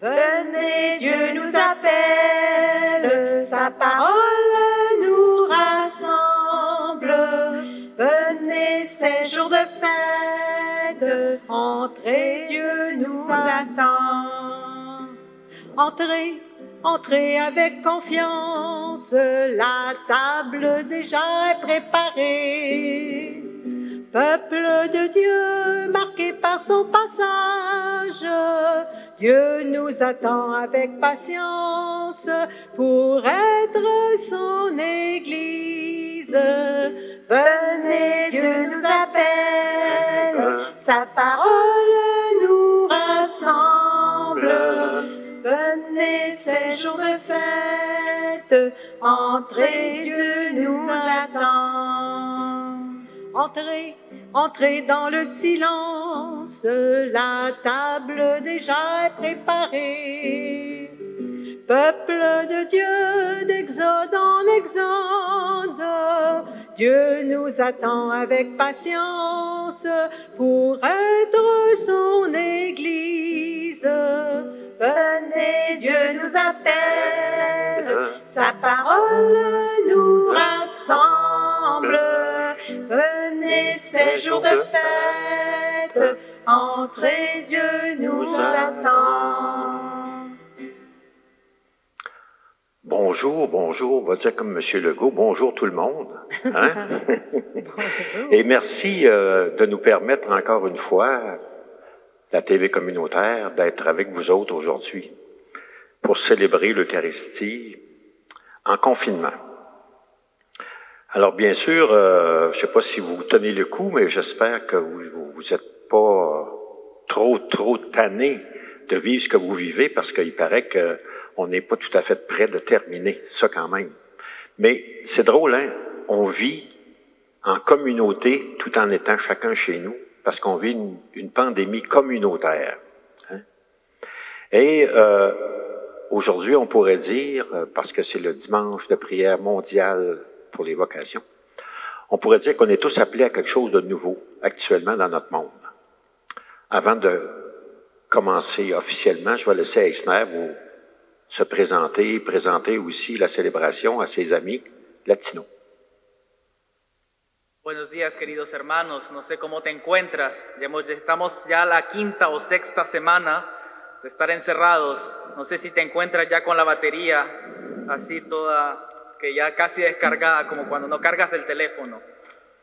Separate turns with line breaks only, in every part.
Venez, Dieu nous appelle, sa parole nous rassemble. Venez, c'est jour de fête, entrez, Dieu nous attend. Entrez, entrez avec confiance, la table déjà est préparée. Peuple de Dieu, marqué par son passage, Dieu nous attend avec patience pour être son Église. Venez, Dieu nous appelle, sa parole nous rassemble. Venez, c'est jour de fête, entrez, Dieu nous attend. Entrez, entrez dans le silence, la table déjà est préparée. Peuple de Dieu, d'exode en exode, Dieu nous attend avec patience pour être son Église. Venez, Dieu nous appelle, sa parole nous rassemble. Venez, c'est jour de fête, entrez, Dieu nous attend.
Bonjour, bonjour, on va dire comme M. Legault, bonjour tout le monde. Hein? Et merci de nous permettre encore une fois, la TV communautaire, d'être avec vous autres aujourd'hui pour célébrer l'Eucharistie en confinement. Alors bien sûr, je ne sais pas si vous tenez le coup, mais j'espère que vous n'êtes pas trop tannés de vivre ce que vous vivez, parce qu'il paraît qu'on n'est pas tout à fait prêt de terminer ça quand même. Mais c'est drôle, hein? On vit en communauté tout en étant chacun chez nous, parce qu'on vit une pandémie communautaire. Hein? Et aujourd'hui, on pourrait dire, parce que c'est le dimanche de prière mondiale pour les vocations, on pourrait dire qu'on est tous appelés à quelque chose de nouveau actuellement dans notre monde. Avant de commencer officiellement, je vais laisser Eisner vous se présenter aussi la célébration à ses amis latinos.
Buenos días, queridos hermanos. No sé cómo te encuentras. Estamos ya la quinta o sexta semana de estar encerrados. No sé si te encuentras ya con la batería así toda, que ya casi descargada, como cuando no cargas el teléfono.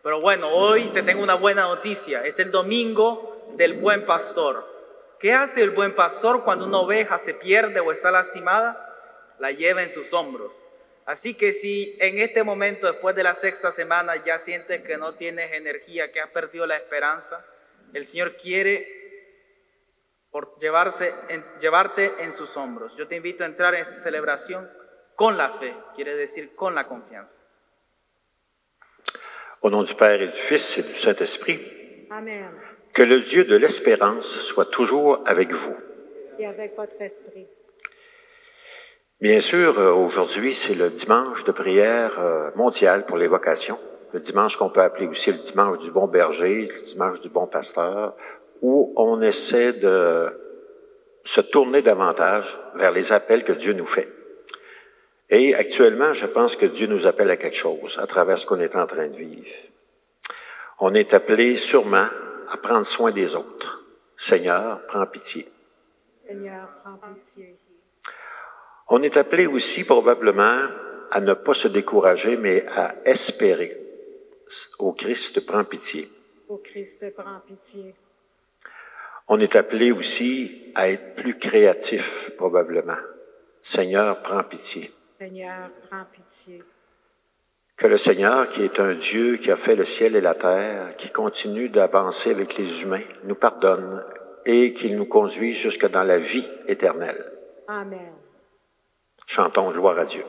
Pero bueno, hoy te tengo una buena noticia. Es el domingo del Buen Pastor. ¿Qué hace el Buen Pastor cuando una oveja se pierde o está lastimada? La lleva en sus hombros. Así que si en este momento, después de la sexta semana, ya sientes que no tienes energía, que has perdido la esperanza, el Señor quiere llevarte en sus hombros. Yo te invito a entrar en esta celebración con la fe, quiere decir con la confianza.
Au nom du Père et du Fils et du Saint-Esprit,
Amen.
que le Dieu de l'espérance soit toujours avec vous.
Et avec votre esprit.
Bien sûr, aujourd'hui, c'est le dimanche de prière mondiale pour les vocations, le dimanche qu'on peut appeler aussi le dimanche du bon berger, le dimanche du bon pasteur, où on essaie de se tourner davantage vers les appels que Dieu nous fait. Et actuellement, je pense que Dieu nous appelle à quelque chose à travers ce qu'on est en train de vivre. On est appelé sûrement à prendre soin des autres. Seigneur, prends pitié.
Seigneur, prends pitié.
On est appelé aussi probablement à ne pas se décourager, mais à espérer. Au Christ, prends pitié.
Au Christ, prends pitié.
On est appelé aussi à être plus créatif, probablement. Seigneur, prends pitié.
Seigneur, prends pitié.
Que le Seigneur, qui est un Dieu qui a fait le ciel et la terre, qui continue d'avancer avec les humains, nous pardonne et qu'il nous conduise jusque dans la vie éternelle.
Amen.
Chantons gloire à Dieu.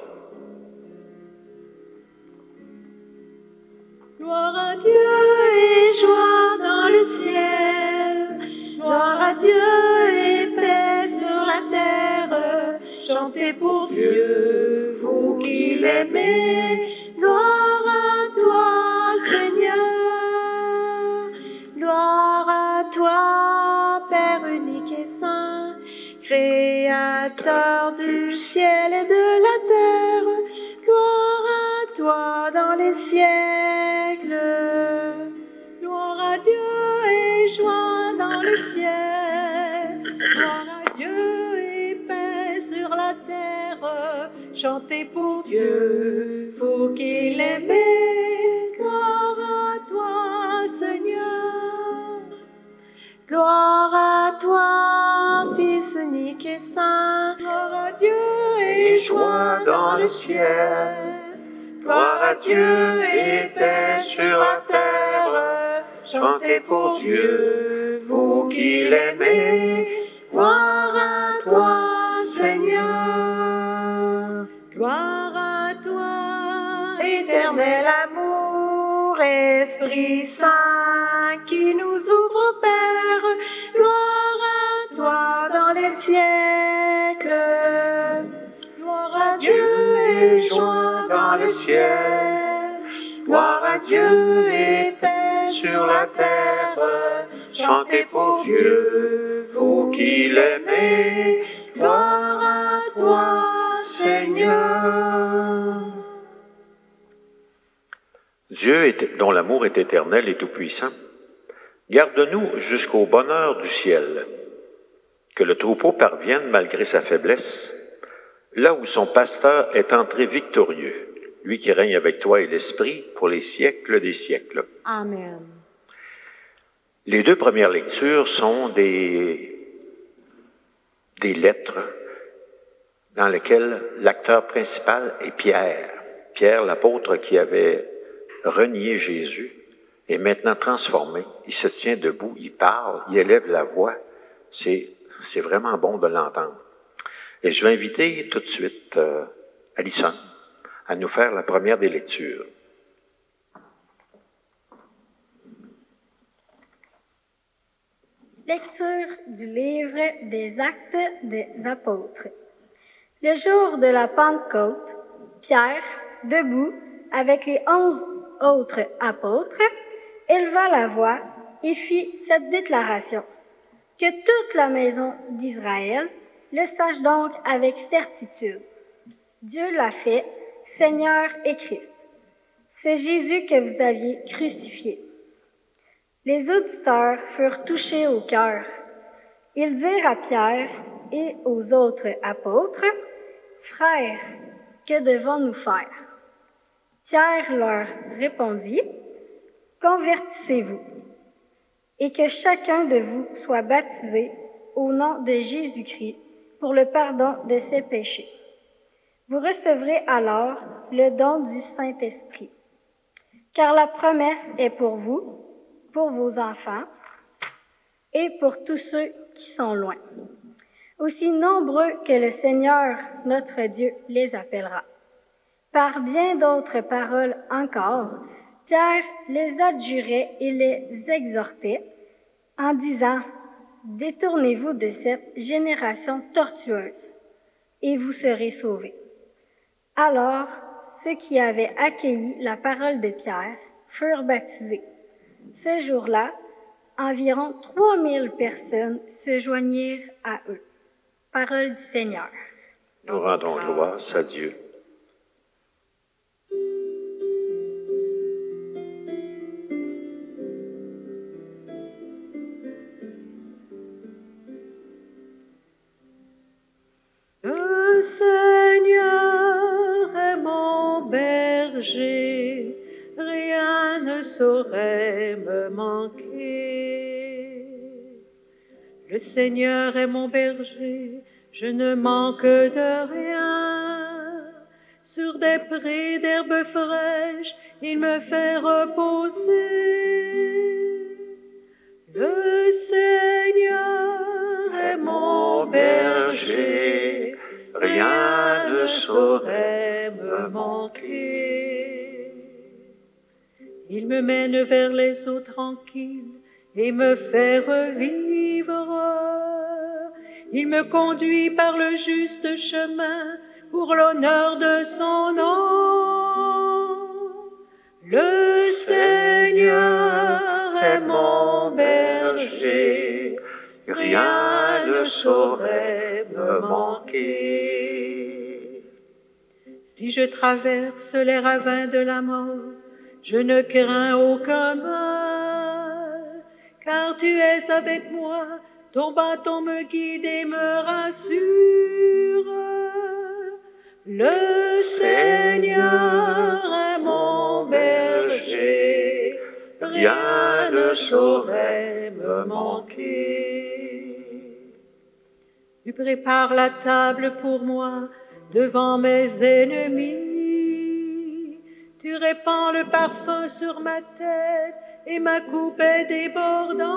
Gloire à Dieu et joie dans le ciel. Gloire à Dieu et paix sur la terre. Chantez pour Dieu, vous qui l'aimez. Gloire à toi, Seigneur. Gloire à toi, Père unique et saint. Créateur du ciel et de la terre, gloire à toi dans les siècles. Gloire à Dieu et joie dans le ciel. Gloire à Dieu et paix sur la terre. Chantez pour Dieu, vous qui l'aimez. Gloire à toi, Seigneur. Gloire à toi, Fils unique et saint. Gloire à Dieu et joie dans le ciel. Gloire à Dieu et paix sur la terre. Chantez pour Dieu, vous qui l'aimez. Gloire à toi, Seigneur. Gloire à toi, éternel amour, Esprit Saint qui nous ouvre, Père. Gloire à toi dans les siècles. Gloire à Dieu et joie dans le ciel. Gloire à Dieu et paix sur la terre. Chantez pour Dieu, vous qui l'aimez. Gloire à toi, Seigneur.
Dieu, dont l'amour est éternel et tout-puissant, garde-nous jusqu'au bonheur du ciel, que le troupeau parvienne malgré sa faiblesse, là où son pasteur est entré victorieux, lui qui règne avec toi et l'Esprit pour les siècles des siècles.
Amen.
Les deux premières lectures sont des lettres dans lesquelles l'acteur principal est Pierre. Pierre, l'apôtre qui avait renié Jésus, est maintenant transformé. Il se tient debout, il parle, il élève la voix. C'est vraiment bon de l'entendre. Et je vais inviter tout de suite Alison à nous faire la première des lectures.
Lecture du livre des Actes des Apôtres. Le jour de la Pentecôte, Pierre, debout avec les 11 autres apôtres, éleva la voix et fit cette déclaration. Que toute la maison d'Israël le sache donc avec certitude. Dieu l'a fait, Seigneur et Christ. C'est Jésus que vous aviez crucifié. Les auditeurs furent touchés au cœur. Ils dirent à Pierre et aux autres apôtres, « Frères, que devons-nous faire? » Pierre leur répondit, « Convertissez-vous, et que chacun de vous soit baptisé au nom de Jésus-Christ pour le pardon de ses péchés. Vous recevrez alors le don du Saint-Esprit, car la promesse est pour vous, pour vos enfants et pour tous ceux qui sont loin, aussi nombreux que le Seigneur, notre Dieu, les appellera. » Par bien d'autres paroles encore, Pierre les adjurait et les exhortait en disant « Détournez-vous de cette génération tortueuse, et vous serez sauvés. » Alors, ceux qui avaient accueilli la parole de Pierre furent baptisés. Ce jour-là, environ 3000 personnes se joignirent à eux. Parole du Seigneur.
Nous rendons gloire à Dieu.
Le Seigneur est mon berger, rien ne saurait me manquer. Le Seigneur est mon berger, je ne manque de rien. Sur des prés d'herbes fraîches, il me fait reposer. Le Seigneur est mon berger, rien ne saurait me manquer. Il me mène vers les eaux tranquilles et me fait revivre. Il me conduit par le juste chemin pour l'honneur de son nom. Le Seigneur est mon berger, rien ne saurait me manquer. Si je traverse les ravins de la mort, je ne crains aucun mal, car tu es avec moi, ton bâton me guide et me rassure. Le Seigneur est mon berger, rien ne saurait me manquer. Tu prépares la table pour moi devant mes ennemis. Tu répands le parfum sur ma tête et ma coupe est débordante.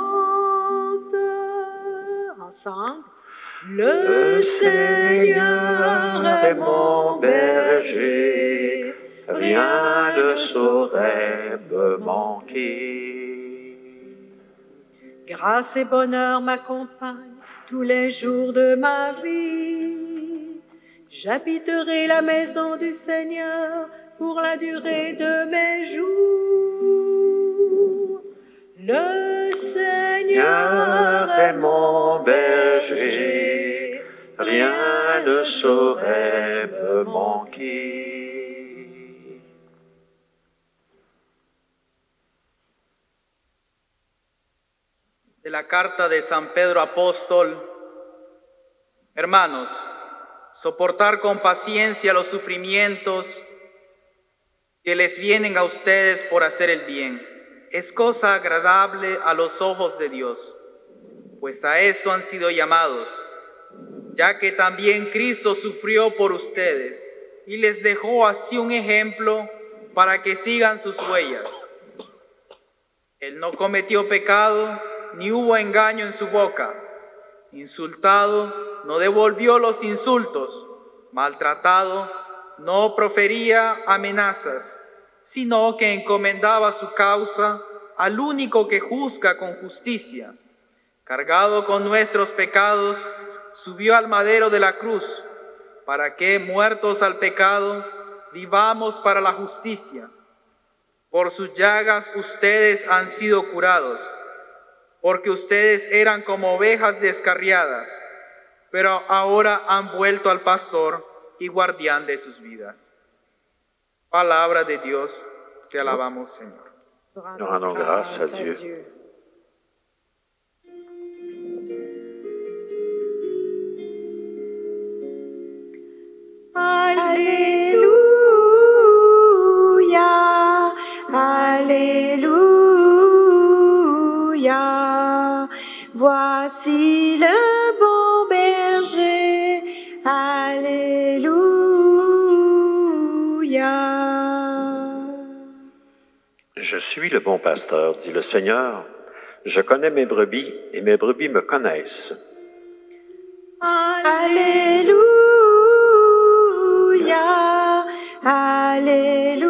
Ensemble. Le Seigneur est mon berger, rien ne saurait me manquer. Grâce et bonheur m'accompagnent tous les jours de ma vie. J'habiterai la maison du Seigneur pour la durée de mes jours. Le Seigneur est mon berger, rien ne saurait me manquer.
De la carta de San Pedro Apóstol. Hermanos, soportar con paciencia los sufrimientos que les vienen a ustedes por hacer el bien es cosa agradable a los ojos de Dios, pues a esto han sido llamados, ya que también Cristo sufrió por ustedes y les dejó así un ejemplo para que sigan sus huellas. Él no cometió pecado, ni hubo engaño en su boca. Insultado, no devolvió los insultos. Maltratado, no profería amenazas, sino que encomendaba su causa al único que juzga con justicia. Cargado con nuestros pecados, subió al madero de la cruz, para que, muertos al pecado, vivamos para la justicia. Por sus llagas ustedes han sido curados, porque ustedes eran como ovejas descarriadas, pero ahora han vuelto al pastor y guardián de sus vidas. Palabra de Dios, te alabamos, Señor.
Nous rendons grâce à Dieu.
Alléluia, Alléluia. Voici le bon berger. Alléluia.
Je suis le bon pasteur, dit le Seigneur. Je connais mes brebis et mes brebis me connaissent.
Alléluia, Alléluia.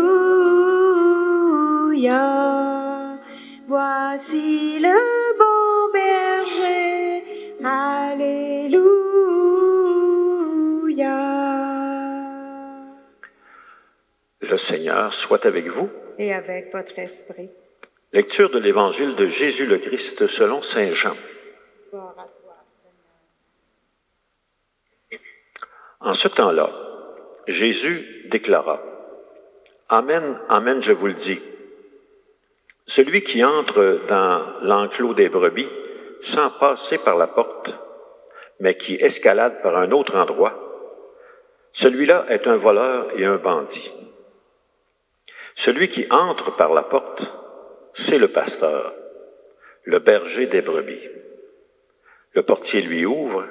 Voici le bon berger. Alléluia.
Le Seigneur soit avec vous.
Et avec votre esprit.
Lecture de l'Évangile de Jésus le Christ selon saint Jean.
Gloire à toi, Seigneur.
En ce temps-là, Jésus déclara, « Amen, amen, je vous le dis. Celui qui entre dans l'enclos des brebis sans passer par la porte, mais qui escalade par un autre endroit, celui-là est un voleur et un bandit. Celui qui entre par la porte, c'est le pasteur, le berger des brebis. Le portier lui ouvre,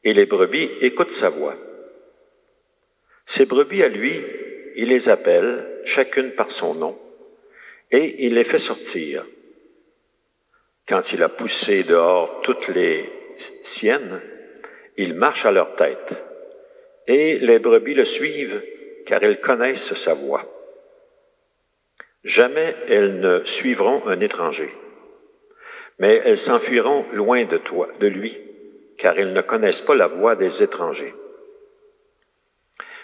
et les brebis écoutent sa voix. Ces brebis à lui, il les appelle, chacune par son nom, et il les fait sortir. Quand il a poussé dehors toutes les siennes, il marche à leur tête, et les brebis le suivent, car elles connaissent sa voix. Jamais elles ne suivront un étranger, mais elles s'enfuiront loin de lui, car elles ne connaissent pas la voix des étrangers.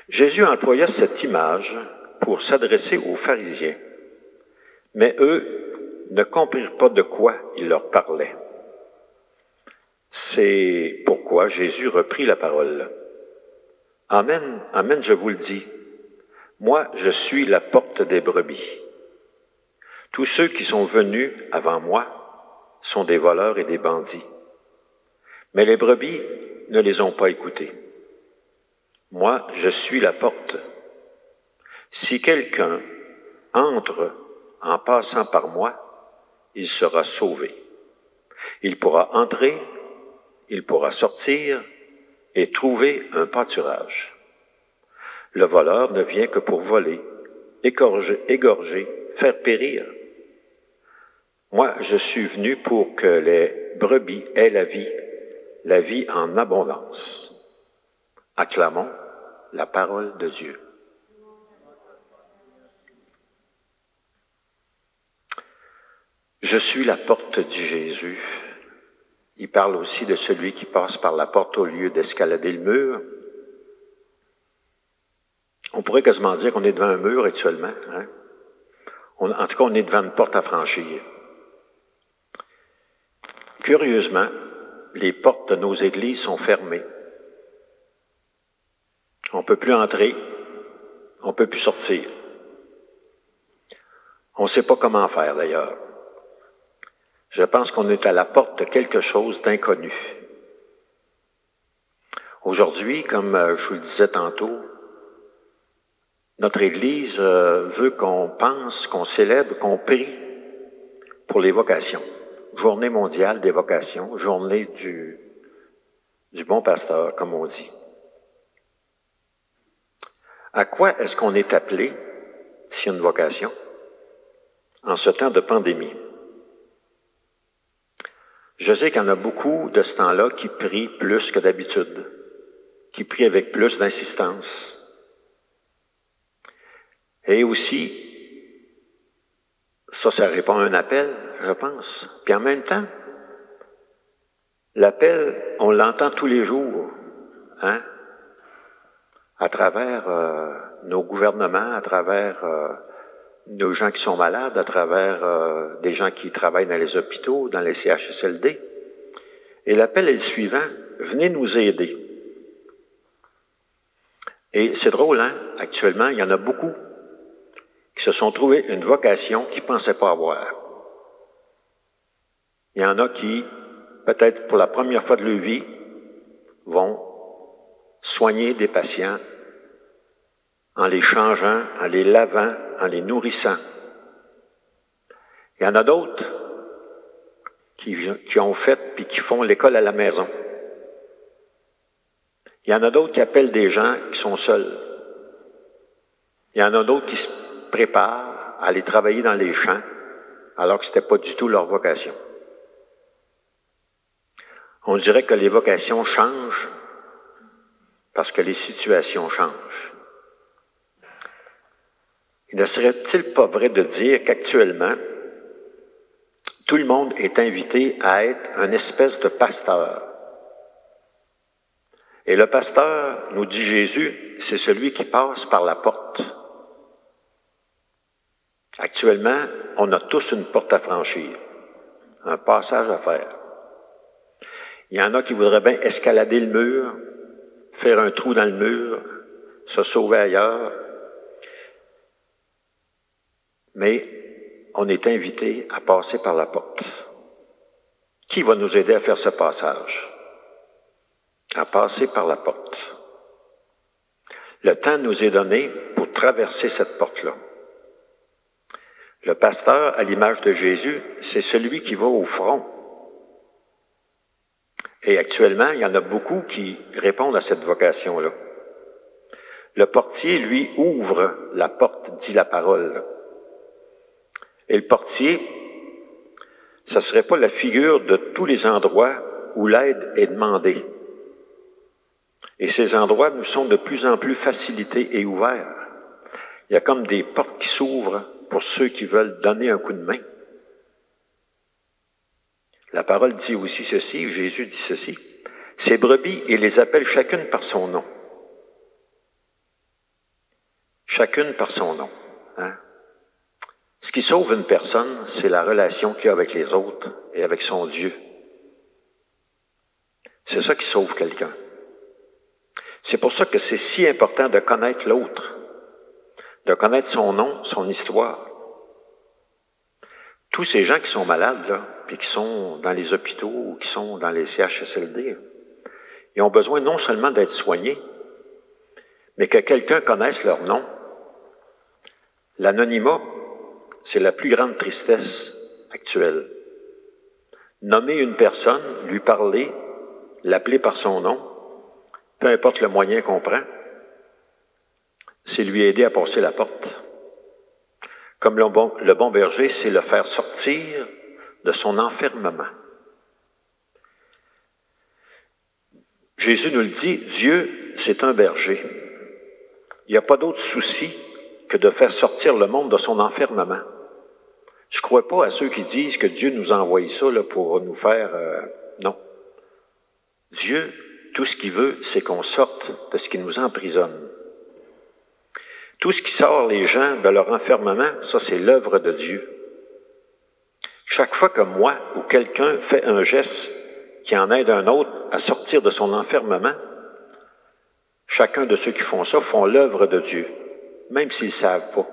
Jésus employa cette image pour s'adresser aux pharisiens, mais eux ne comprirent pas de quoi il leur parlait. C'est pourquoi Jésus reprit la parole. Amen, amen, je vous le dis. Moi, je suis la porte des brebis. Tous ceux qui sont venus avant moi sont des voleurs et des bandits. Mais les brebis ne les ont pas écoutés. Moi, je suis la porte. Si quelqu'un entre en passant par moi, il sera sauvé. Il pourra entrer, il pourra sortir et trouver un pâturage. Le voleur ne vient que pour voler, égorger, faire périr. Moi, je suis venu pour que les brebis aient la vie en abondance. Acclamons la parole de Dieu. Je suis la porte, dit Jésus. Il parle aussi de celui qui passe par la porte au lieu d'escalader le mur. On pourrait quasiment dire qu'on est devant un mur actuellement. Hein? En tout cas, on est devant une porte à franchir. Curieusement, les portes de nos églises sont fermées. On ne peut plus entrer, on ne peut plus sortir. On ne sait pas comment faire d'ailleurs. Je pense qu'on est à la porte de quelque chose d'inconnu. Aujourd'hui, comme je vous le disais tantôt, notre Église veut qu'on pense, qu'on célèbre, qu'on prie pour les vocations. Journée mondiale des vocations, journée du bon pasteur, comme on dit. À quoi est-ce qu'on est appelé s'il y a une vocation en ce temps de pandémie? Je sais qu'il y en a beaucoup de ce temps-là qui prient plus que d'habitude, qui prient avec plus d'insistance. Et aussi, ça répond à un appel, je pense. Puis en même temps, l'appel, on l'entend tous les jours, hein? À travers nos gouvernements, à travers nos gens qui sont malades, à travers des gens qui travaillent dans les hôpitaux, dans les CHSLD. Et l'appel est le suivant, venez nous aider. Et c'est drôle, hein? Actuellement, il y en a beaucoup qui se sont trouvés une vocation qu'ils ne pensaient pas avoir. Il y en a qui, peut-être pour la première fois de leur vie, vont soigner des patients en les changeant, en les lavant, en les nourrissant. Il y en a d'autres qui ont fait puis qui font l'école à la maison. Il y en a d'autres qui appellent des gens qui sont seuls. Il y en a d'autres qui se préparent à aller travailler dans les champs alors que ce n'était pas du tout leur vocation. On dirait que les vocations changent parce que les situations changent. Il ne serait-il pas vrai de dire qu'actuellement, tout le monde est invité à être un espèce de pasteur? Et le pasteur, nous dit Jésus, c'est celui qui passe par la porte. Actuellement, on a tous une porte à franchir, un passage à faire. Il y en a qui voudraient bien escalader le mur, faire un trou dans le mur, se sauver ailleurs. Mais on est invité à passer par la porte. Qui va nous aider à faire ce passage? À passer par la porte. Le temps nous est donné pour traverser cette porte-là. Le pasteur, à l'image de Jésus, c'est celui qui va au front. Et actuellement, il y en a beaucoup qui répondent à cette vocation-là. Le portier, lui, ouvre la porte, dit la parole. Et le portier, ça ne serait pas la figure de tous les endroits où l'aide est demandée. Et ces endroits nous sont de plus en plus facilités et ouverts. Il y a comme des portes qui s'ouvrent pour ceux qui veulent donner un coup de main. La parole dit aussi ceci, Jésus dit ceci, « Ces brebis, il les appelle chacune par son nom. » Chacune par son nom. Hein? Ce qui sauve une personne, c'est la relation qu'il a avec les autres et avec son Dieu. C'est ça qui sauve quelqu'un. C'est pour ça que c'est si important de connaître l'autre, de connaître son nom, son histoire. Tous ces gens qui sont malades, là, puis qui sont dans les hôpitaux ou qui sont dans les CHSLD, ils ont besoin non seulement d'être soignés, mais que quelqu'un connaisse leur nom. L'anonymat, c'est la plus grande tristesse actuelle. Nommer une personne, lui parler, l'appeler par son nom, peu importe le moyen qu'on prend, c'est lui aider à passer la porte. Comme le bon berger, c'est le faire sortir de son enfermement. Jésus nous le dit, Dieu, c'est un berger. Il n'y a pas d'autre souci que de faire sortir le monde de son enfermement. Je ne crois pas à ceux qui disent que Dieu nous a envoyé ça là, pour nous faire... non. Dieu, tout ce qu'il veut, c'est qu'on sorte de ce qui nous emprisonne. Tout ce qui sort les gens de leur enfermement, ça c'est l'œuvre de Dieu. Chaque fois que moi ou quelqu'un fait un geste qui en aide un autre à sortir de son enfermement, chacun de ceux qui font ça font l'œuvre de Dieu, même s'ils ne savent pas.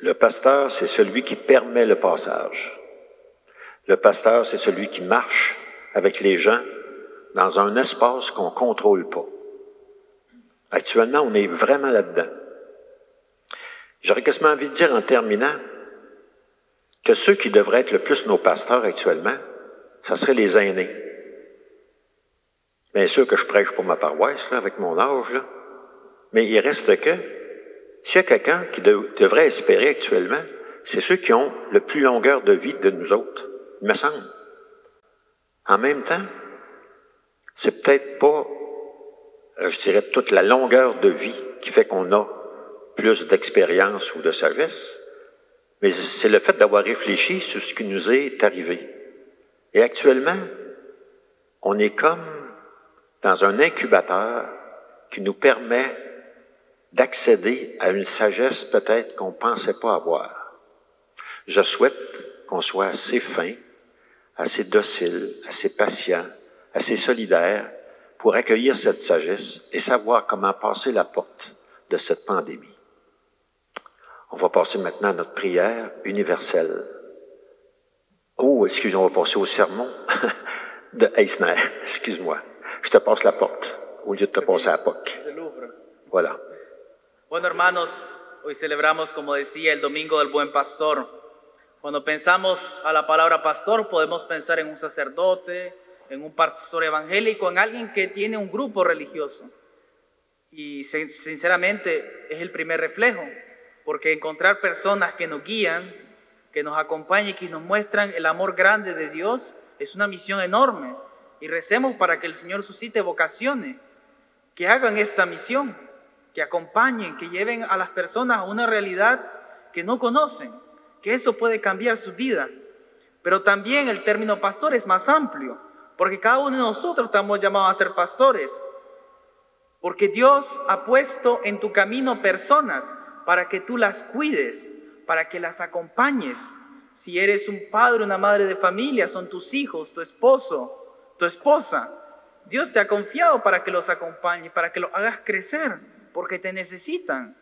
Le pasteur, c'est celui qui permet le passage. Le pasteur, c'est celui qui marche avec les gens dans un espace qu'on ne contrôle pas. Actuellement, on est vraiment là-dedans. J'aurais quasiment envie de dire en terminant que ceux qui devraient être le plus nos pasteurs actuellement, ça serait les aînés. Bien sûr que je prêche pour ma paroisse, là, avec mon âge, là. Mais il reste que, s'il y a quelqu'un qui devrait espérer actuellement, c'est ceux qui ont le plus longueur de vie de nous autres, il me semble. En même temps, c'est peut-être pas, je dirais, toute la longueur de vie qui fait qu'on a plus d'expérience ou de sagesse, mais c'est le fait d'avoir réfléchi sur ce qui nous est arrivé. Et actuellement, on est comme dans un incubateur qui nous permet d'accéder à une sagesse peut-être qu'on ne pensait pas avoir. Je souhaite qu'on soit assez fin, assez docile, assez patient, assez solidaire pour accueillir cette sagesse et savoir comment passer la porte de cette pandémie. On va passer maintenant à notre prière universelle. Oh, excuse, on va passer au sermon de Eisner. Excuse-moi. Je te passe la porte au lieu de te passer à POC. Voilà.
Bueno, hermanos, hoy celebramos, como decía, el Domingo del Buen Pastor. Cuando pensamos a la palabra pastor, podemos pensar en un sacerdote, en un pastor evangélico, en alguien que tiene un grupo religioso. Y sinceramente es el primer reflejo, porque encontrar personas que nos guían, que nos acompañan y que nos muestran el amor grande de Dios es una misión enorme. Y recemos para que el Señor suscite vocaciones que hagan esta misión, que acompañen, que lleven a las personas a una realidad que no conocen, que eso puede cambiar su vida. Pero también el término pastor es más amplio, porque cada uno de nosotros estamos llamados a ser pastores, porque Dios ha puesto en tu camino personas para que tú las cuides, para que las acompañes. Si eres un padre, una madre de familia, son tus hijos, tu esposo, tu esposa. Dios te ha confiado para que los acompañes, para que los hagas crecer, porque te necesitan.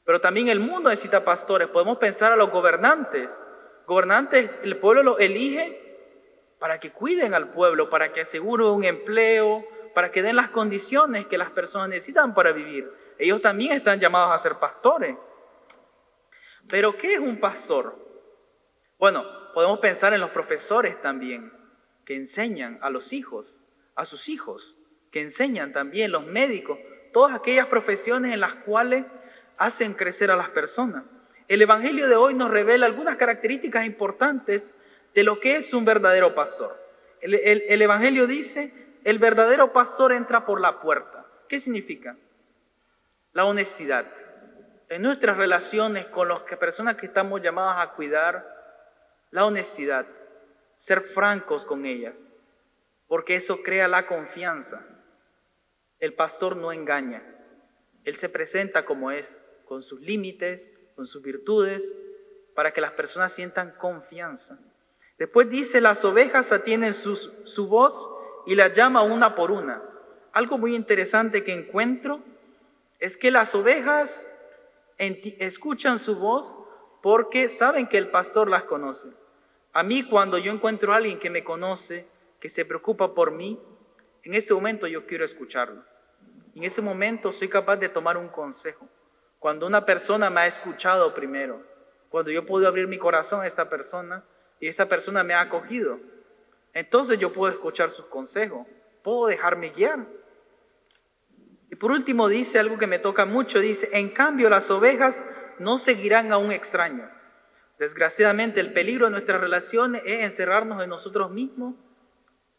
Pero también el mundo necesita pastores. Podemos pensar a los gobernantes. Gobernantes, el pueblo los elige para que cuiden al pueblo, para que aseguren un empleo, para que den las condiciones que las personas necesitan para vivir. Ellos también están llamados a ser pastores. Pero ¿qué es un pastor? Bueno, podemos pensar en los profesores también, que enseñan a los hijos, a sus hijos, que enseñan también los médicos, todas aquellas profesiones en las cuales hacen crecer a las personas. El Evangelio de hoy nos revela algunas características importantes de lo que es un verdadero pastor. El Evangelio dice, el verdadero pastor entra por la puerta. ¿Qué significa? La honestidad. En nuestras relaciones con las personas que estamos llamadas a cuidar, la honestidad, ser francos con ellas, porque eso crea la confianza. El pastor no engaña, él se presenta como es, con sus límites, con sus virtudes, para que las personas sientan confianza. Después dice, las ovejas atienden su voz y la llama una por una. Algo muy interesante que encuentro es que las ovejas escuchan su voz porque saben que el pastor las conoce. A mí, cuando yo encuentro a alguien que me conoce, que se preocupa por mí, en ese momento yo quiero escucharlo. En ese momento soy capaz de tomar un consejo. Cuando una persona me ha escuchado primero, cuando yo puedo abrir mi corazón a esta persona y esta persona me ha acogido, entonces yo puedo escuchar sus consejos, puedo dejarme guiar. Y por último dice algo que me toca mucho, dice, en cambio las ovejas no seguirán a un extraño. Desgraciadamente el peligro de nuestras relaciones es encerrarnos en nosotros mismos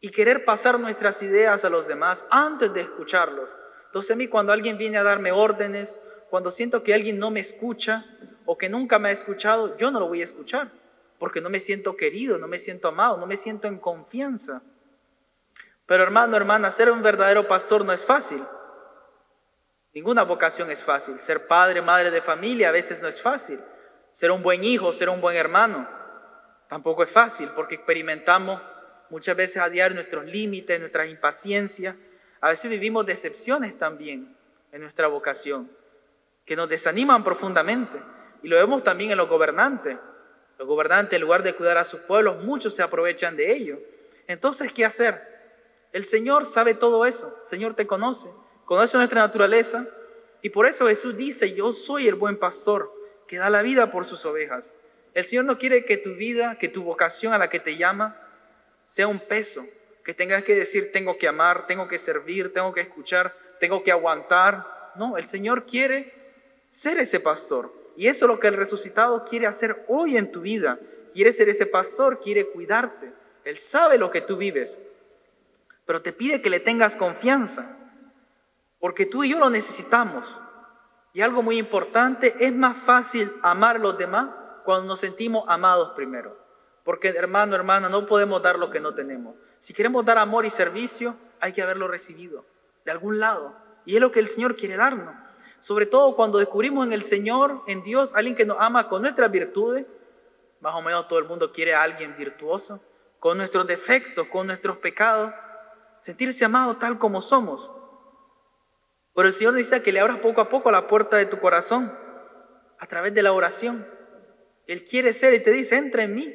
y querer pasar nuestras ideas a los demás antes de escucharlos. Entonces a mí cuando alguien viene a darme órdenes, cuando siento que alguien no me escucha o que nunca me ha escuchado, yo no lo voy a escuchar porque no me siento querido, no me siento amado, no me siento en confianza. Pero hermano, hermana, ser un verdadero pastor no es fácil. Ninguna vocación es fácil. Ser padre, madre de familia a veces no es fácil. Ser un buen hijo, ser un buen hermano, tampoco es fácil porque experimentamos muchas veces a diario nuestros límites, nuestras impaciencias. A veces vivimos decepciones también en nuestra vocación, que nos desaniman profundamente. Y lo vemos también en los gobernantes. Los gobernantes, en lugar de cuidar a sus pueblos, muchos se aprovechan de ello. Entonces, ¿qué hacer? El Señor sabe todo eso. El Señor te conoce nuestra naturaleza. Y por eso Jesús dice, yo soy el buen pastor que da la vida por sus ovejas. El Señor no quiere que tu vida, que tu vocación a la que te llama, sea un peso, que tengas que decir, tengo que amar, tengo que servir, tengo que escuchar, tengo que aguantar. No, el Señor quiere ser ese pastor. Y eso es lo que el resucitado quiere hacer hoy en tu vida. Quiere ser ese pastor, quiere cuidarte. Él sabe lo que tú vives, pero te pide que le tengas confianza, porque tú y yo lo necesitamos. Y algo muy importante, es más fácil amar a los demás cuando nos sentimos amados primero. Porque hermano, hermana, no podemos dar lo que no tenemos. Si queremos dar amor y servicio, hay que haberlo recibido de algún lado. Y es lo que el Señor quiere darnos. Sobre todo cuando descubrimos en el Señor, en Dios, alguien que nos ama con nuestras virtudes. Más o menos todo el mundo quiere a alguien virtuoso. Con nuestros defectos, con nuestros pecados. Sentirse amado tal como somos. Pero el Señor necesita que le abras poco a poco la puerta de tu corazón a través de la oración. Él quiere ser y te dice, entra en mí,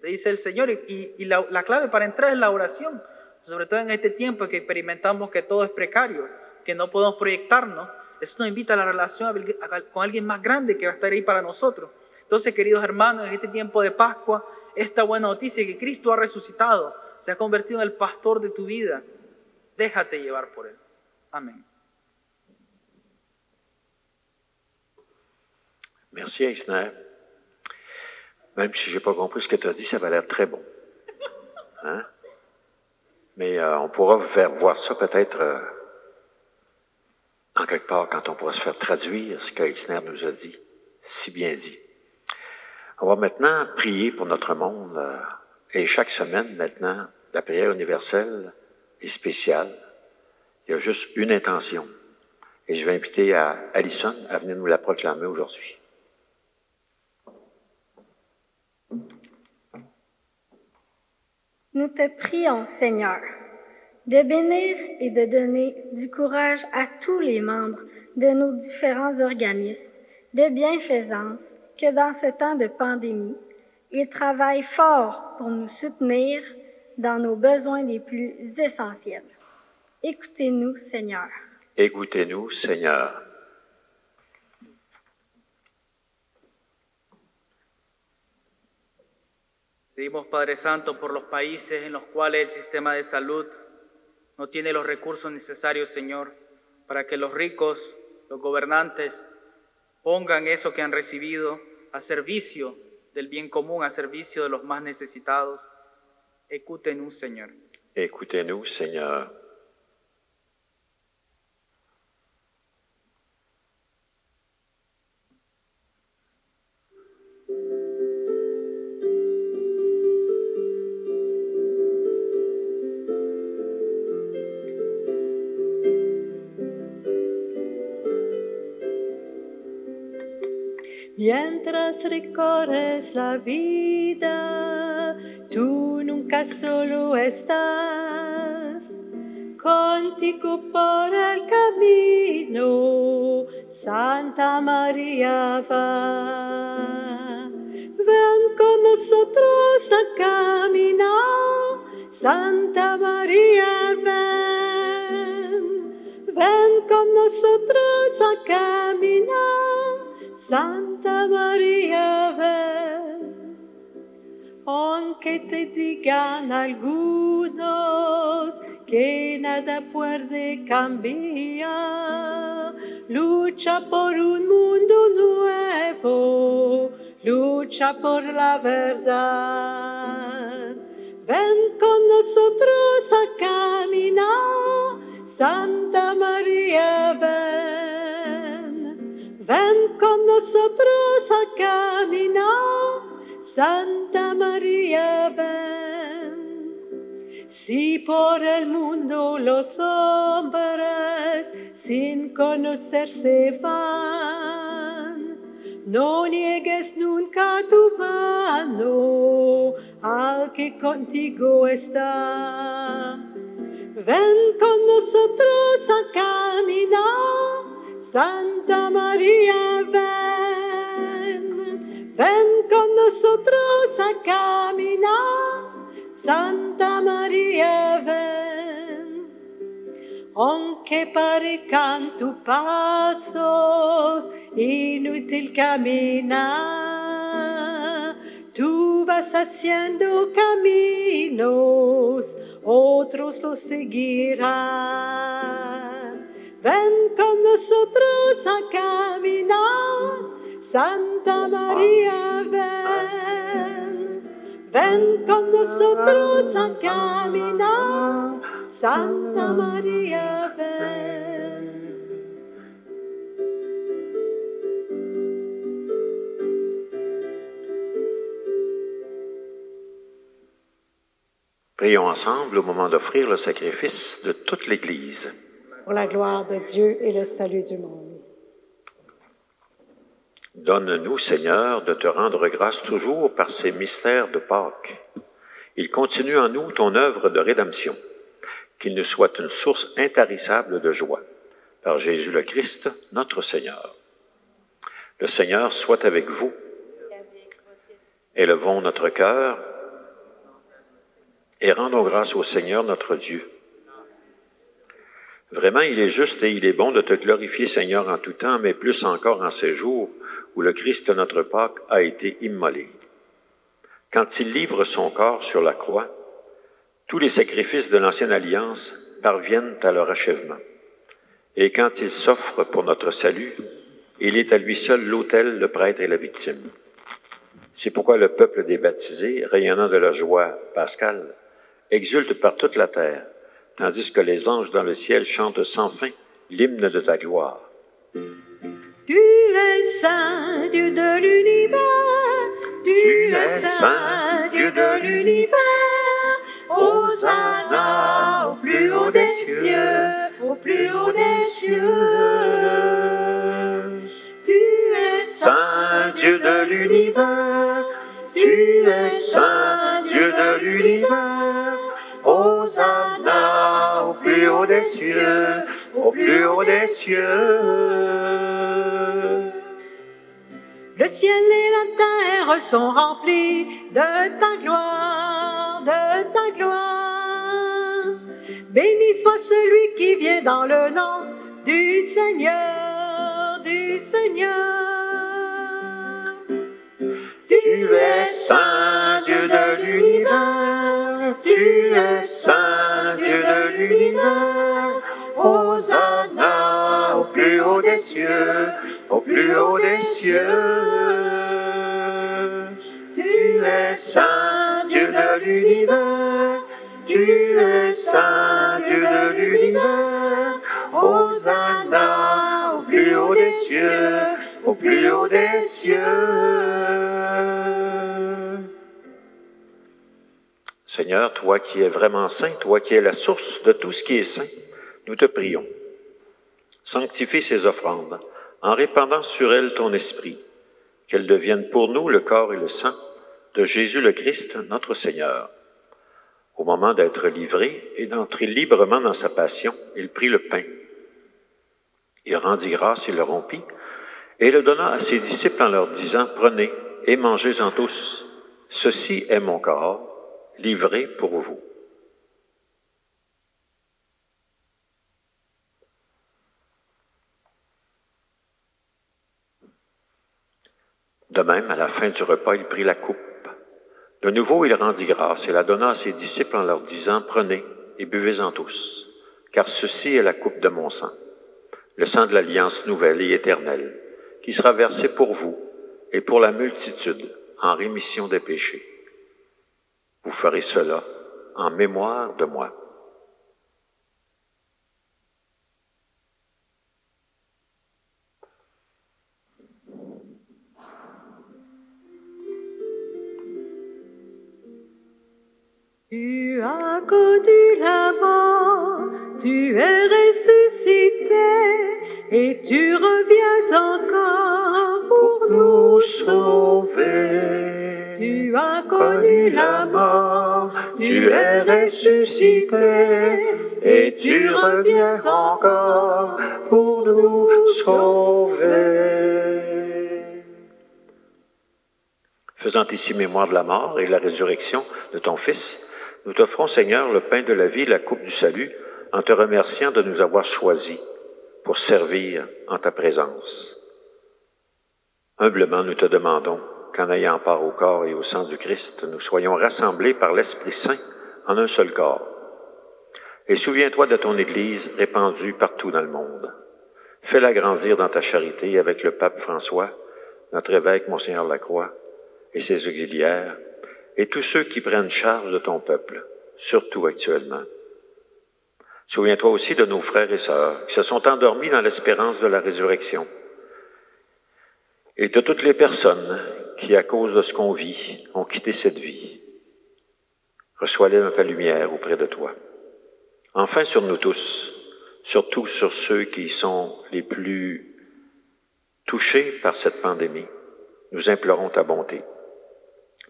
te dice el Señor. Y la clave para entrar es la oración. Sobre todo en este tiempo que experimentamos que todo es precario, que no podemos proyectarnos. Eso nos invita a la relación con alguien más grande que va a estar ahí para nosotros. Entonces, queridos hermanos, en este tiempo de Pascua, esta buena noticia que Cristo ha resucitado, se ha convertido en el pastor de tu vida. Déjate llevar por Él. Amén.
Merci, Eisner. Même si je n'ai pas compris ce que tu as dit, ça va l'air très bon. Hein? Mais on pourra vous faire voir ça peut-être en quelque part quand on pourra se faire traduire ce qu'Eisner nous a dit, si bien dit. On va maintenant prier pour notre monde et chaque semaine maintenant, la prière universelle est spéciale. Il y a juste une intention. Et je vais inviter Alison à venir nous la proclamer aujourd'hui.
Nous te prions, Seigneur, de bénir et de donner du courage à tous les membres de nos différents organismes de bienfaisance que dans ce temps de pandémie, ils travaillent fort pour nous soutenir dans nos besoins les plus essentiels. Écoutez-nous, Seigneur.
Écoutez-nous, Seigneur.
Pedimos, Padre Santo, por los países en los cuales el sistema de salud no tiene los recursos necesarios, Señor, para que los ricos, los gobernantes, pongan eso que han recibido a servicio del bien común, a servicio de los más necesitados. Écoutez-nous, Señor.
Écoutez-nous, Seigneur.
Mientras recorres la vida, tú nunca solo estás, contigo por el camino, Santa María va. Ven con nosotros a caminar, Santa María ven. Ven con nosotros a caminar, Santa María ven. Aunque te digan algunos que nada puede cambiar, lucha por un mundo nuevo, lucha por la verdad. Ven con nosotros a caminar, Santa María ven. Ven con nosotros a caminar, Santa María ven. Si por el mundo los hombres sin conocerse van, no niegues nunca tu mano al que contigo está. Ven con nosotros a caminar, Santa María ven. Ven con nosotros a caminar, Santa María ven. Aunque parezcan tus pasos inútil caminar, tú vas haciendo caminos, otros los seguirán. Ven con nosotros a caminar, Santa María ven. Ven con nosotros a caminar, Santa María ven.
Prions ensemble au moment d'offrir le sacrifice de toute l'Église.
Pour la gloire de Dieu et le salut du monde.
Donne-nous, Seigneur, de te rendre grâce toujours par ces mystères de Pâques. Il continue en nous ton œuvre de rédemption, qu'il nous soit une source intarissable de joie. Par Jésus le Christ, notre Seigneur. Le Seigneur soit avec vous. Élevons notre cœur et rendons grâce au Seigneur notre Dieu. Vraiment, il est juste et il est bon de te glorifier, Seigneur, en tout temps, mais plus encore en ces jours où le Christ, notre Pâque, a été immolé. Quand il livre son corps sur la croix, tous les sacrifices de l'Ancienne Alliance parviennent à leur achèvement. Et quand il s'offre pour notre salut, il est à lui seul l'autel, le prêtre et la victime. C'est pourquoi le peuple des baptisés, rayonnant de la joie pascale, exulte par toute la terre, tandis que les anges dans le ciel chantent sans fin l'hymne de ta gloire.
Tu es saint, Dieu de l'univers, tu es saint, Dieu de l'univers, Hosanna au plus haut des cieux, au plus haut des cieux. Tu es
Saint Dieu de l'univers, tu es saint Dieu de l'univers, Hosanna au plus haut des cieux, au plus haut des cieux.
Le ciel et la terre sont remplis de ta gloire, de ta gloire. Béni soit celui qui vient dans le nom du Seigneur, du Seigneur.
Tu es saint Dieu de l'univers, tu es saint Dieu de l'univers, Hosanna au plus haut des cieux, au plus haut des cieux. Tu es saint Dieu de l'univers, tu es saint Dieu de l'univers, Hosanna au plus haut des cieux, au plus haut des cieux. Seigneur, toi qui es vraiment saint, toi qui es la source de tout ce qui est saint, nous te prions. Sanctifie ces offrandes en répandant sur elles ton esprit, qu'elles deviennent pour nous le corps et le sang de Jésus le Christ, notre Seigneur. Au moment d'être livré et d'entrer librement dans sa passion, il prit le pain. Il rendit grâce, il le rompit, et le donna à ses disciples en leur disant, « Prenez et mangez-en tous. Ceci est mon corps, livré pour vous. » De même, à la fin du repas, il prit la coupe. De nouveau, il rendit grâce et la donna à ses disciples en leur disant, « Prenez et buvez-en tous, car ceci est la coupe de mon sang, le sang de l'alliance nouvelle et éternelle, qui sera versé pour vous et pour la multitude en rémission des péchés. Vous ferez cela en mémoire de moi. »
Tu as connu la mort, tu es ressuscité, et tu reviens encore pour nous sauver. Tu as connu la mort, tu es ressuscité, et tu reviens encore pour nous sauver.
Faisant ici mémoire de la mort et de la résurrection de ton Fils, nous t'offrons, Seigneur, le pain de la vie et la coupe du salut, en te remerciant de nous avoir choisis pour servir en ta présence. Humblement, nous te demandons qu'en ayant part au corps et au sang du Christ, nous soyons rassemblés par l'Esprit Saint en un seul corps. Et souviens-toi de ton Église répandue partout dans le monde. Fais-la grandir dans ta charité avec le pape François, notre évêque Monseigneur Lacroix et ses auxiliaires, et tous ceux qui prennent charge de ton peuple, surtout actuellement. Souviens-toi aussi de nos frères et sœurs qui se sont endormis dans l'espérance de la résurrection, et de toutes les personnes qui, à cause de ce qu'on vit, ont quitté cette vie. Reçois-les dans ta lumière auprès de toi. Enfin, sur nous tous, surtout sur ceux qui sont les plus touchés par cette pandémie, nous implorons ta bonté.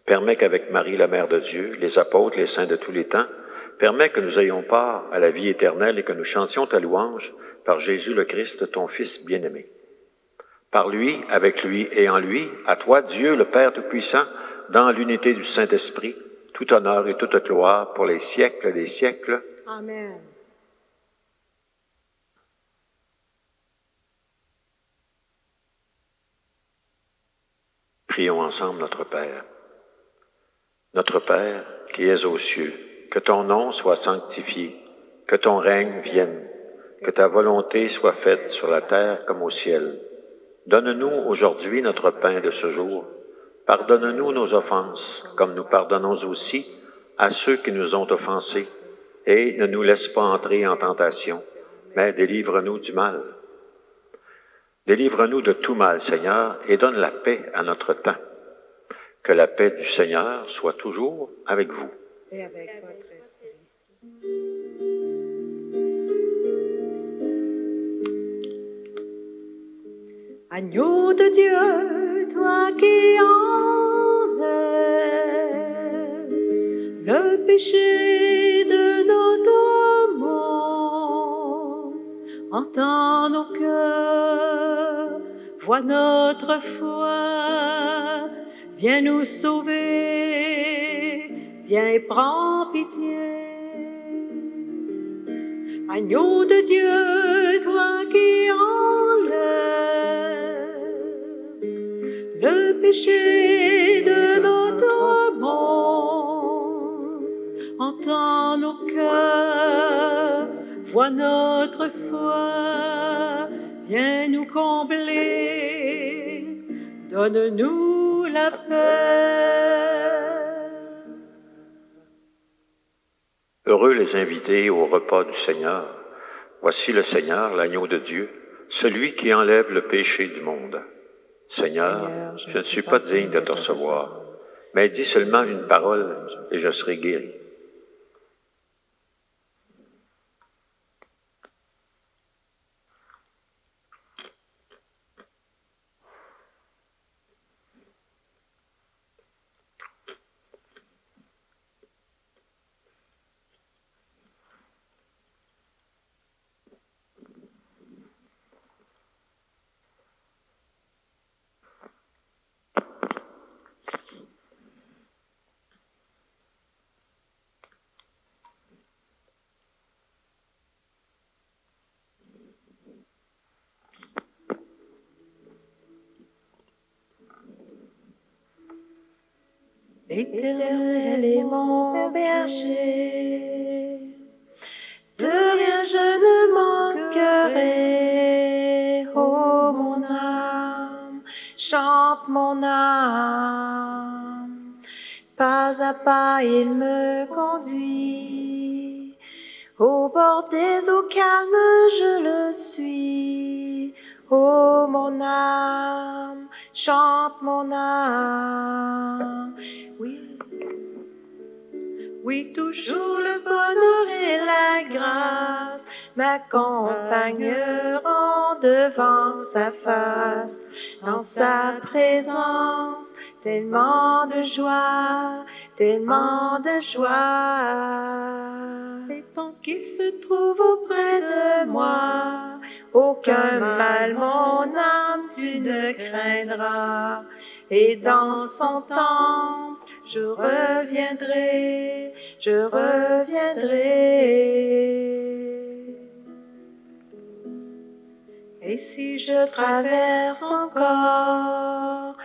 Permets qu'avec Marie, la Mère de Dieu, les apôtres, les saints de tous les temps, permets que nous ayons part à la vie éternelle et que nous chantions ta louange par Jésus le Christ, ton Fils bien-aimé. Par lui, avec lui et en lui, à toi, Dieu, le Père Tout-Puissant, dans l'unité du Saint-Esprit, tout honneur et toute gloire pour les siècles des siècles.
Amen.
Prions ensemble notre Père. Notre Père, qui es aux cieux, que ton nom soit sanctifié, que ton règne vienne, que ta volonté soit faite sur la terre comme au ciel. Donne-nous aujourd'hui notre pain de ce jour. Pardonne-nous nos offenses, comme nous pardonnons aussi à ceux qui nous ont offensés. Et ne nous laisse pas entrer en tentation, mais délivre-nous du mal. Délivre-nous de tout mal, Seigneur, et donne la paix à notre temps. Que la paix du Seigneur soit toujours avec vous.
Et avec votre esprit. Agneau de Dieu, toi qui enlèves le péché de notre monde, entends nos cœurs, vois notre foi, viens nous sauver, viens et prends pitié. Agneau de Dieu, toi qui enlèves le péché de notre monde, entends nos cœurs, vois notre foi, viens nous combler, donne-nous la paix.
Heureux les invités au repas du Seigneur. Voici le Seigneur, l'agneau de Dieu, celui qui enlève le péché du monde. Seigneur, je ne suis pas digne de te recevoir, mais dis seulement une parole et je serai guéri.
Éternel est mon berger, de rien je ne manquerai. Oh mon âme, chante mon âme, pas à pas il me conduit, au bord des eaux calmes je le suis. Oh mon âme, chante mon âme. Oui, toujours le bonheur et la grâce m'accompagneront devant sa face. Dans sa présence, tellement de joie, tellement de joie. Et tant qu'il se trouve auprès de moi, aucun mal, mon âme, tu ne craindras. Et dans son temple, je reviendrai, je reviendrai. Et si je traverse encore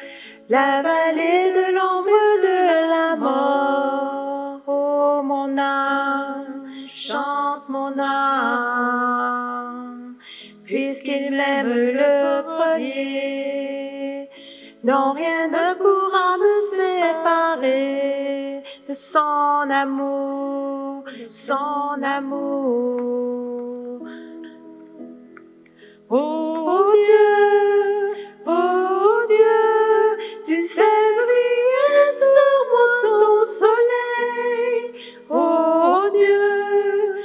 la vallée de l'ombre de la mort, oh mon âme, chante mon âme, puisqu'il m'aime le premier, non rien ne pourra me séparer de son amour, son amour. Oh Dieu, tu fais briller sur moi ton soleil. Oh Dieu,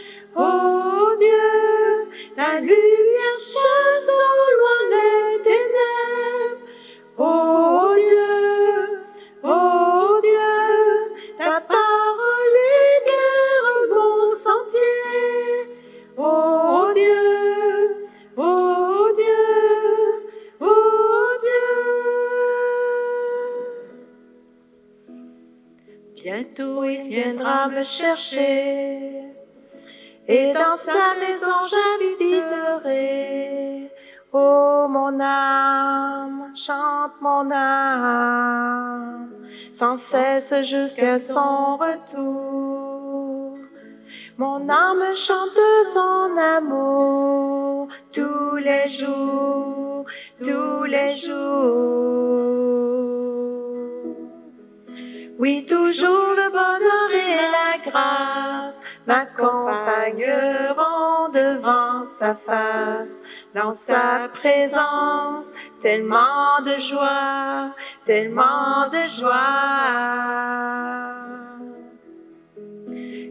ta lumière chasse au loin les ténèbres. Oh Dieu, ta parole éclaire mon sentier. Oh Dieu, oh Dieu, oh Dieu. Bientôt il viendra me chercher, et dans sa maison j'habiterai. Oh mon âme, chante mon âme, sans cesse jusqu'à son retour. Mon âme chante son amour tous les jours, tous les jours. Oui, toujours le bonheur et la grâce m'accompagneront devant sa face. Dans sa présence, tellement de joie, tellement de joie.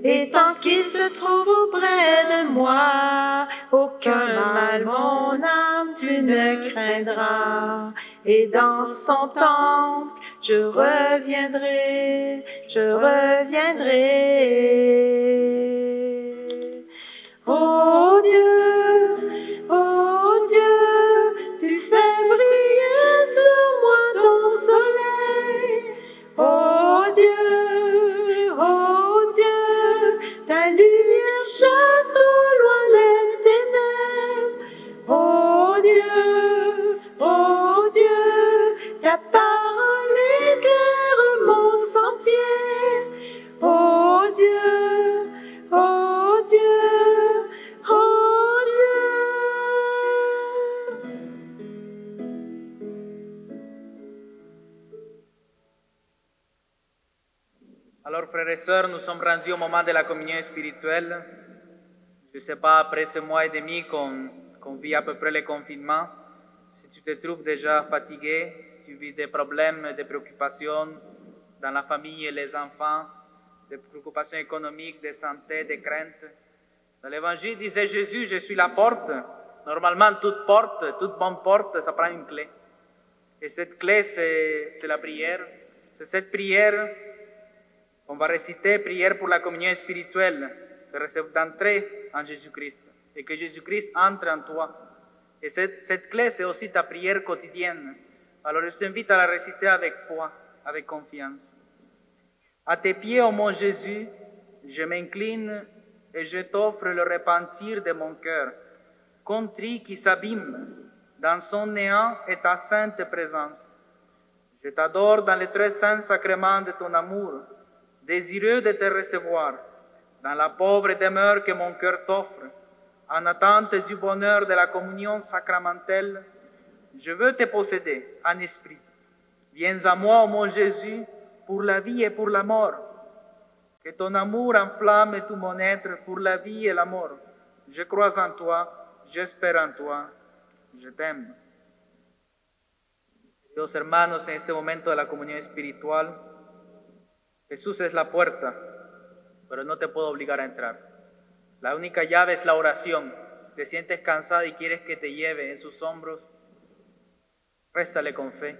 Et tant qu'il se trouve auprès de moi, aucun mal, mon âme, tu ne craindras. Et dans son temple, je reviendrai, je reviendrai. Oh Dieu, tu fais briller sur moi ton soleil. Oh Dieu, ta lumière chasse au loin les ténèbres. Oh Dieu, ta parole éclaire mon sentier. Oh Dieu, oh Dieu, oh Dieu.
Alors, frères et sœurs, nous sommes rendus au moment de la communion spirituelle. Je ne sais pas, après ce mois et demi qu'on vit à peu près le confinement, si tu te trouves déjà fatigué, si tu vis des problèmes, des préoccupations dans la famille et les enfants, des préoccupations économiques, de santé, des craintes. Dans l'Évangile disait Jésus, je suis la porte. Normalement, toute bonne porte, ça prend une clé. Et cette clé, c'est la prière. C'est cette prière qu'on va réciter, prière pour la communion spirituelle, d'entrer en Jésus-Christ, et que Jésus-Christ entre en toi. Et cette clé, c'est aussi ta prière quotidienne. Alors je t'invite à la réciter avec foi, avec confiance. À tes pieds, ô mon Jésus, je m'incline et je t'offre le repentir de mon cœur, contrit qui s'abîme dans son néant et ta sainte présence. Je t'adore dans les très saints sacrements de ton amour, désireux de te recevoir, dans la pauvre demeure que mon cœur t'offre, en attente du bonheur de la communion sacramentelle. Je veux te posséder en esprit. Viens à moi, ô mon Jésus, pour la vie et pour la mort. Que ton amour enflamme tout mon être pour la vie et la mort. Je crois en toi, j'espère en toi, je t'aime. Queridos hermanos, en este momento de la comunión espiritual, Jesús es la puerta, pero no te puedo obligar a entrar. La única llave es la oración. Si te sientes cansada y quieres que te lleve en sus hombros, rézale con fe,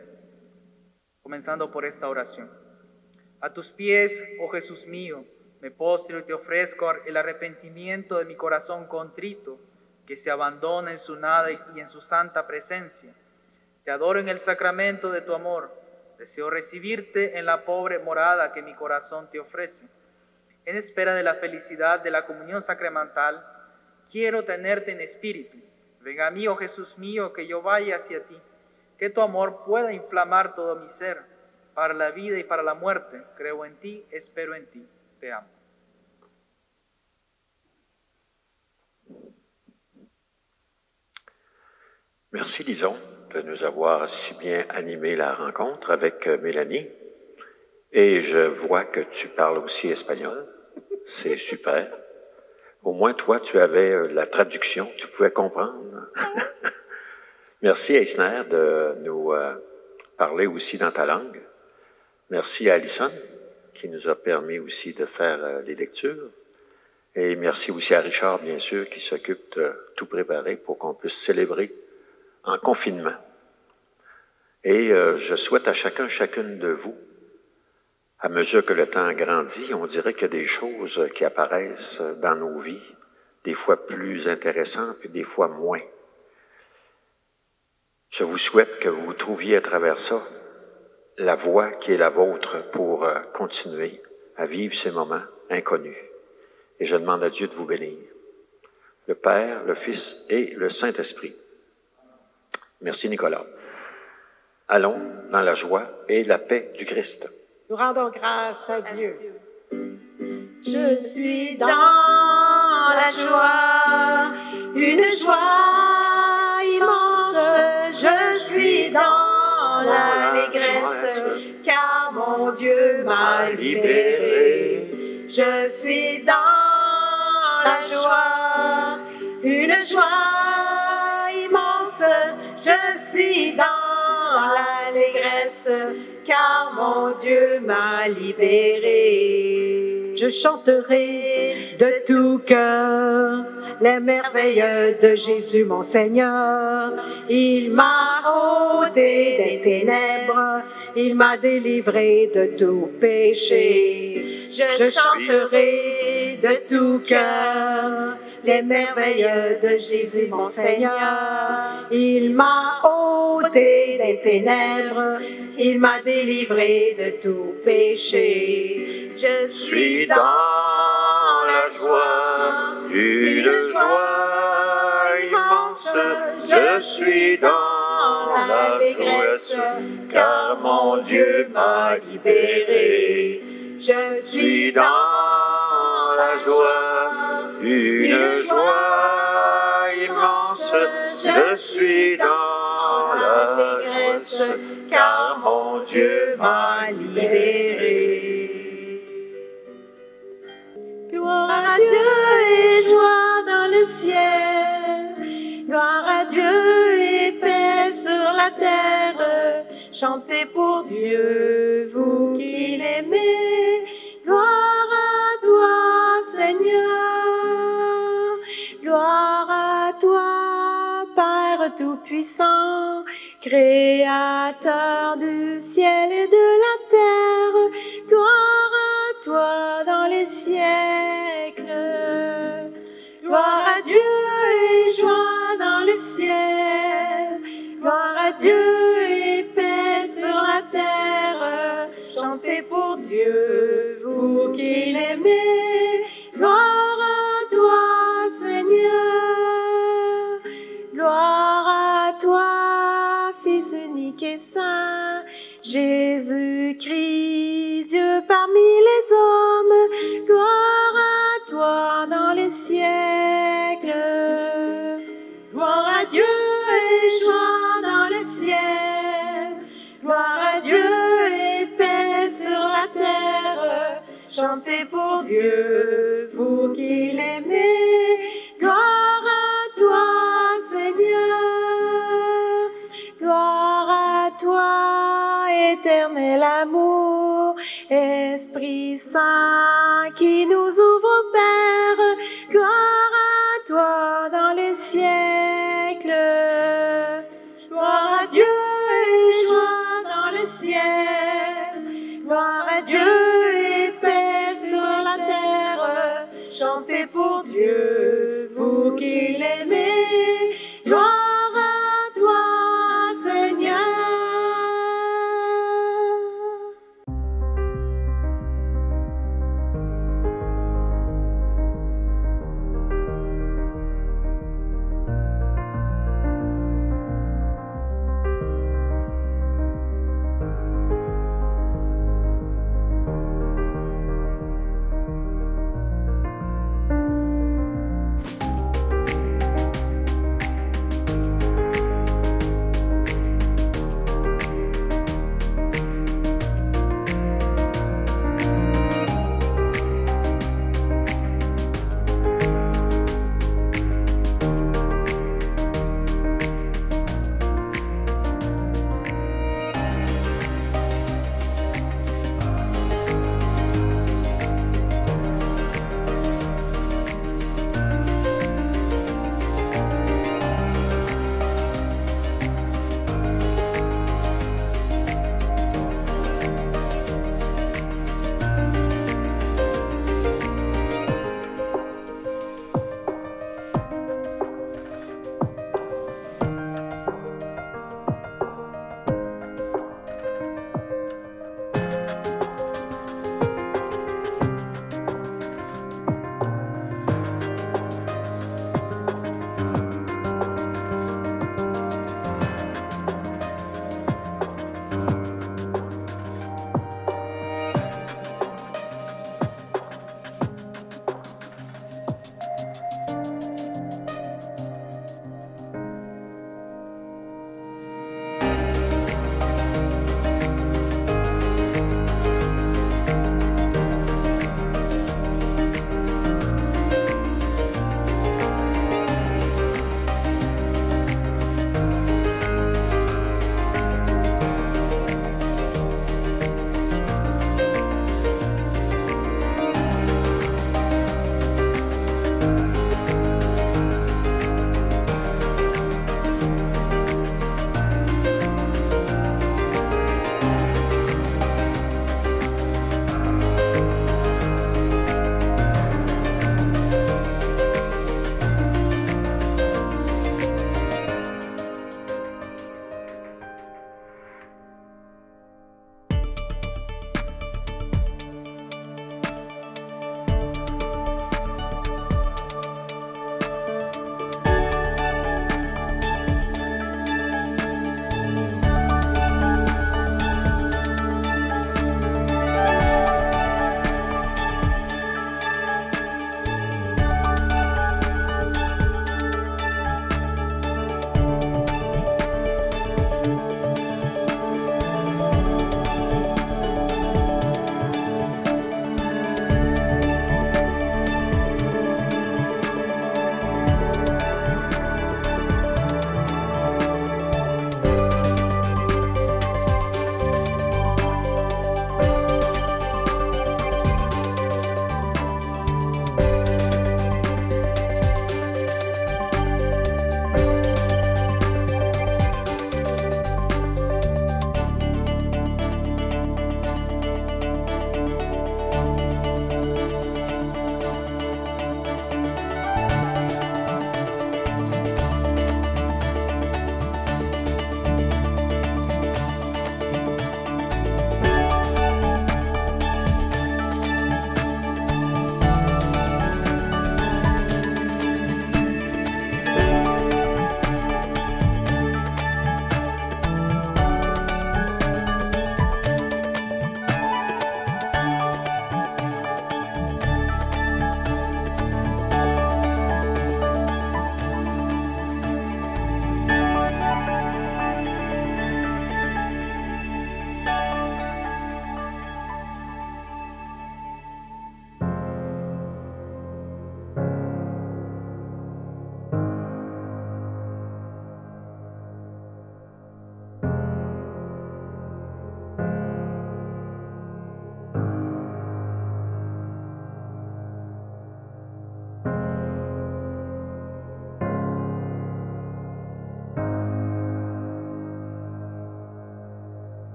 comenzando por esta oración. A tus pies, oh Jesús mío, me postro y te ofrezco el arrepentimiento de mi corazón contrito, que se abandona en su nada y en su santa presencia. Te adoro en el sacramento de tu amor. Deseo recibirte en la pobre morada que mi corazón te ofrece. En espera de la felicidad de la comunión sacramental, quiero tenerte en espíritu. Venga a mí, oh Jesús mío, que yo vaya hacia ti. Que tu amor pueda inflamar todo mi ser, para la vida y para la muerte. Creo en ti, espero en ti, te amo.
Merci, Lison, de nous avoir si bien animé la rencontre avec Mélanie. Et je vois que tu parles aussi espagnol. C'est super. Au moins, toi, tu avais la traduction, tu pouvais comprendre. Merci, Eisner, de nous parler aussi dans ta langue. Merci à Alison, qui nous a permis aussi de faire les lectures. Et merci aussi à Richard, bien sûr, qui s'occupe de tout préparer pour qu'on puisse célébrer en confinement. Et je souhaite à chacune de vous, à mesure que le temps grandit, on dirait qu'il y a des choses qui apparaissent dans nos vies, des fois plus intéressantes, puis des fois moins. Je vous souhaite que vous trouviez à travers ça la voie qui est la vôtre pour continuer à vivre ces moments inconnus. Et je demande à Dieu de vous bénir, le Père, le Fils et le Saint-Esprit. Merci, Nicolas. Allons dans la joie et la paix du Christ.
Nous rendons grâce à Dieu. Je suis dans la joie, une joie immense. Je suis dans l'allégresse, car mon Dieu m'a libéré. Je suis dans la joie, une joie immense. Je suis dans l'allégresse, car mon Dieu m'a libéré. Je chanterai de tout cœur les merveilles de Jésus mon Seigneur. Il m'a ôté des ténèbres, il m'a délivré de tout péché. Je chanterai de tout cœur les merveilles de Jésus mon Seigneur. Il m'a ôté des ténèbres, il m'a délivré de tout péché. Je suis dans la joie, une joie immense. Je suis dans l'allégresse, car mon Dieu m'a libéré. Je suis dans la joie, une joie immense. Je suis dans l'allégresse, car mon Dieu m'a libéré. Gloire à Dieu et joie dans le ciel. Gloire à Dieu et paix sur la terre. Chantez pour Dieu, vous qui l'aimez. Gloire à toi, Seigneur. Gloire à toi, Père Tout-Puissant, Créateur du ciel et de la terre. Gloire à toi dans les siècles. Gloire à Dieu et joie dans le ciel. Gloire à Dieu et paix sur la terre. Chantez pour Dieu, vous qui l'aimez. Gloire à toi, Seigneur. Gloire à toi, Fils unique et saint, Jésus. joie dans les siècles. Gloire à Dieu et joie dans le ciel. Gloire à Dieu et paix sur la terre. Chantez pour Dieu, vous qui l'aimez. Gloire à toi, Seigneur. Gloire à toi, éternel amour. Esprit Saint qui nous ouvre au Père. Gloire à toi dans les siècles. Gloire à Dieu et joie dans le ciel. Gloire à Dieu et paix sur la terre. Chantez pour Dieu, vous qui l'aimez.